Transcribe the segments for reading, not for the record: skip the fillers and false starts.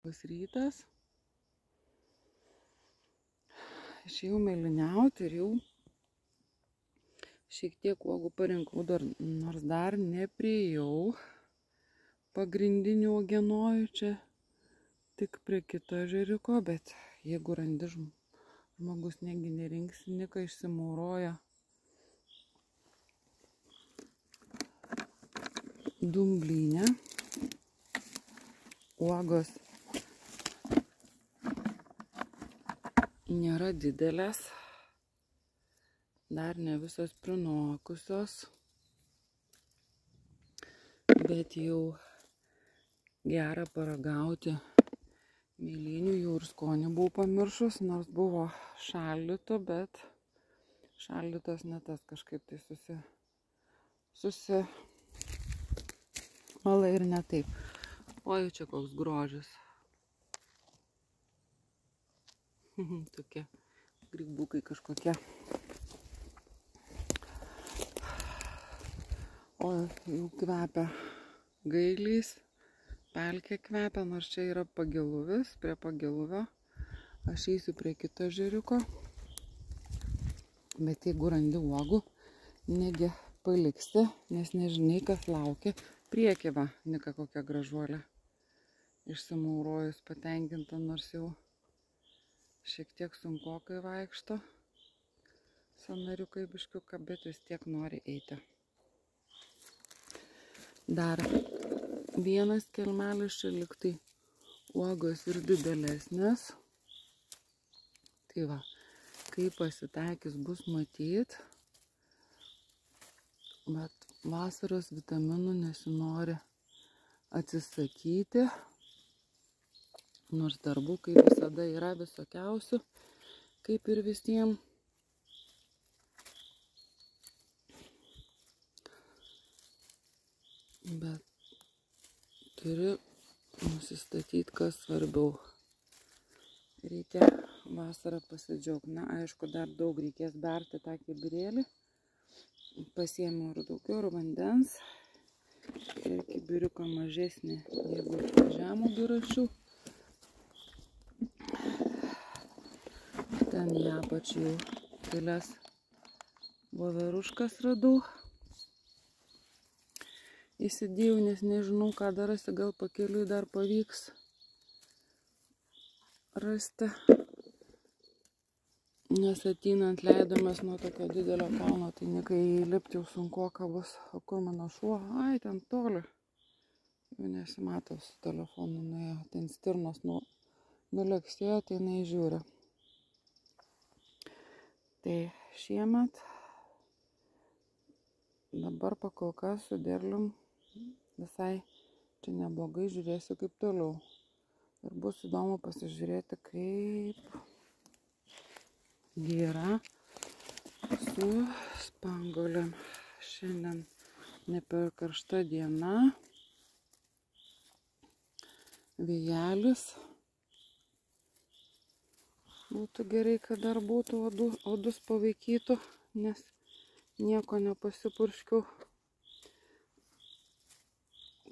Pas rytas. Išėjau mėlyniauti ir jau šiek tiek uogų parinkau, nors dar nepriejau pagrindinių uogienojų čia tik prie kito ežeriuko, bet jeigu randi žmogus negi nerinksi, nika išsimauroja dumblynę. Uogos nėra didelės, dar ne visos prinokusios, bet jau gera paragauti mėlynių, jau ir skonį buvau pamiršus, nors buvo šaldyto, bet šaldytos ne tas kažkaip tai susimalai ir ne taip. Oi, čia koks grožis. Tokie grybukai kažkokie. O jau kvepia gailiais. Pelkė kvepia, nors čia yra pageluvis. Prie pageluvio aš eisiu prie kito ežeriuko. Bet jeigu randi uogų, negi paliksi, nes nežinai, kas laukia. Priekį va, nika kokia gražuolė. Išsimaurojus patenkinta, nors jau šiek tiek sunkokai vaikšto. Sanariukai biškiuką, bet vis tiek nori eiti. Dar vienas kelmelis čia liktai uogos ir didelesnės. Tai va, kai pasitaikys bus matyt, bet vasaros vitaminų nesinori atsisakyti. Nors darbų, kaip visada, yra visokiausių, kaip ir visiems. Bet turiu nusistatyti, kas svarbiau. Reikia vasarą pasidžiaugti. Na, aišku, dar daug reikės berti tą kibirėlį. Pasiėmiau ir daugiau ir vandens. Ir kibiriuką mažesnį, jeigu žemuogių rašiau. Ten ją apačiau kelias voveruškas radau. Įsidėjau, nes nežinau, ką darasi, gal pakeliui dar pavyks rasti. Nes ateinant leidomės nuo tokio didelio kalno, tai ne kai įlipti jau sunkoka bus. O kur mano šuo? Ai, ten toli. Jau nesimato su telefonu nuėjo. Ten stirnos nuleksėjo, tai neįžiūri. Tai šiemet dabar pakolka su derlium visai čia neblogai, žiūrėsiu kaip toliau. Ir bus įdomu pasižiūrėti, kaip yra su spanguolėm. Šiandien ne per karšta diena. Vėjelis. Būtų gerai, kad dar būtų odus paveikytų, nes nieko nepasipurškiau.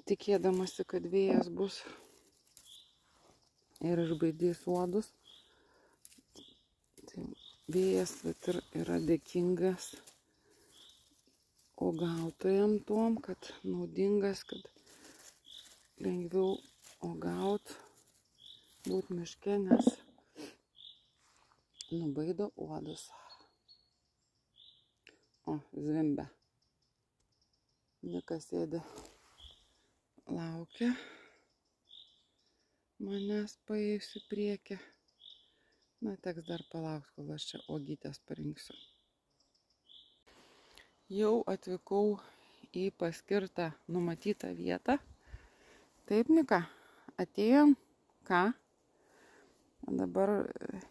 Tikėdamasi, kad vėjas bus ir išbaidys uodus. Tai vėjas ir yra dėkingas uogautojam tom, kad naudingas, kad lengviau uogaut, būt miške, nes nubaido uodus. O, zvimbia. Nika sėdi, laukia manęs paėjusi priekį. Na, teks dar palaukti, kol aš čia uogytės parinksiu. Jau atvykau į paskirtą numatytą vietą. Taip, Nika, atėjom. Ką? Dabar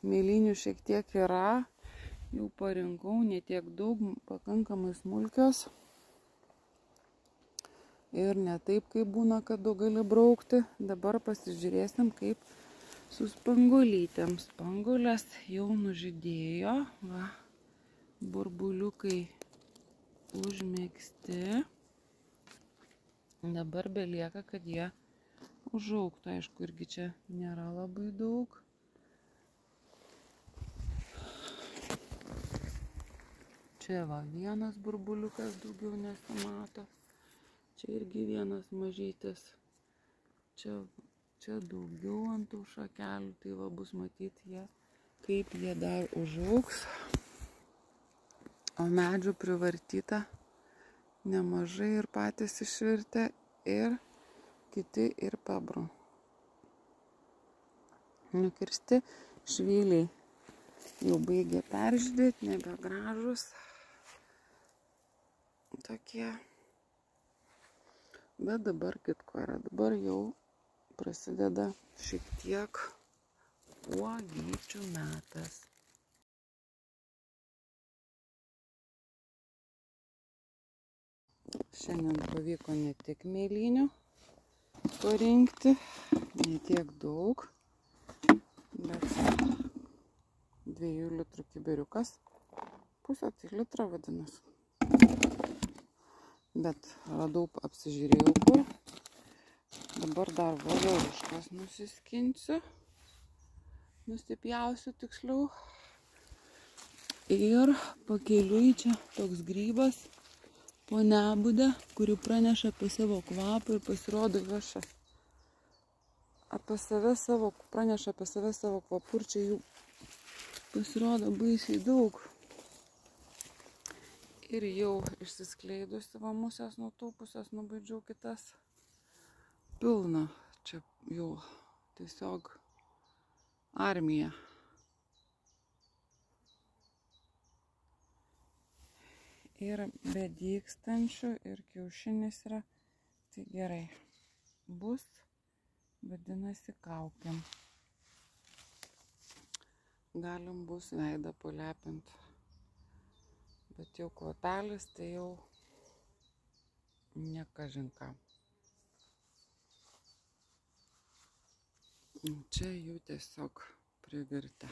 mėlynių šiek tiek yra. Jau parinkau, ne tiek daug, pakankamai smulkios. Ir ne taip, kaip būna, kad daug gali braukti. Dabar pasižiūrėsim, kaip su spanguolytėm. Spanguolės jau nužydėjo. Va, burbuliukai užmėgsti. Dabar belieka, kad jie užaugtų. Aišku, irgi čia nėra labai daug. Čia va vienas burbuliukas, daugiau nesimato. Čia irgi vienas mažytis. Čia daugiau ant tų šakelių, tai va bus matyti jie, kaip jie dar užaugs. O medžių privartyta nemažai ir patys išvirtę, ir kiti ir bebrų. Nukirsti švyliai jau baigė peržydėti, nebegražus tokie. Bet dabar kitko yra. Dabar jau prasideda šiek tiek uogyčių metas. Šiandien pavyko ne tik mėlynių parinkti, ne tiek daug, bet 2 litrų kibiriukas, pusę tai litrą vadinasi. Bet radau, apsižiūrėjau kur. Dabar dar voveriškas nusiskinsiu, nusipjausiu tiksliau. Ir pakeliui čia toks grybas po nebudę, kuri praneša apie savo kvapą ir pasirodo praneša apie save savo kvapu, ir čia jų pasirodo baisiai daug. Ir jau išsiskleidusi va musės nutūpusios, nubaidžiau kitas. Pilna, čia jau tiesiog armija. Ir bedykstančių, ir kiaušinis yra, tai gerai. Bus, vadinasi, kaukiam. Galim bus veidą palepinti. Bet jau kvapelis, tai jau ne kažin ką. Čia jų tiesiog privirtę.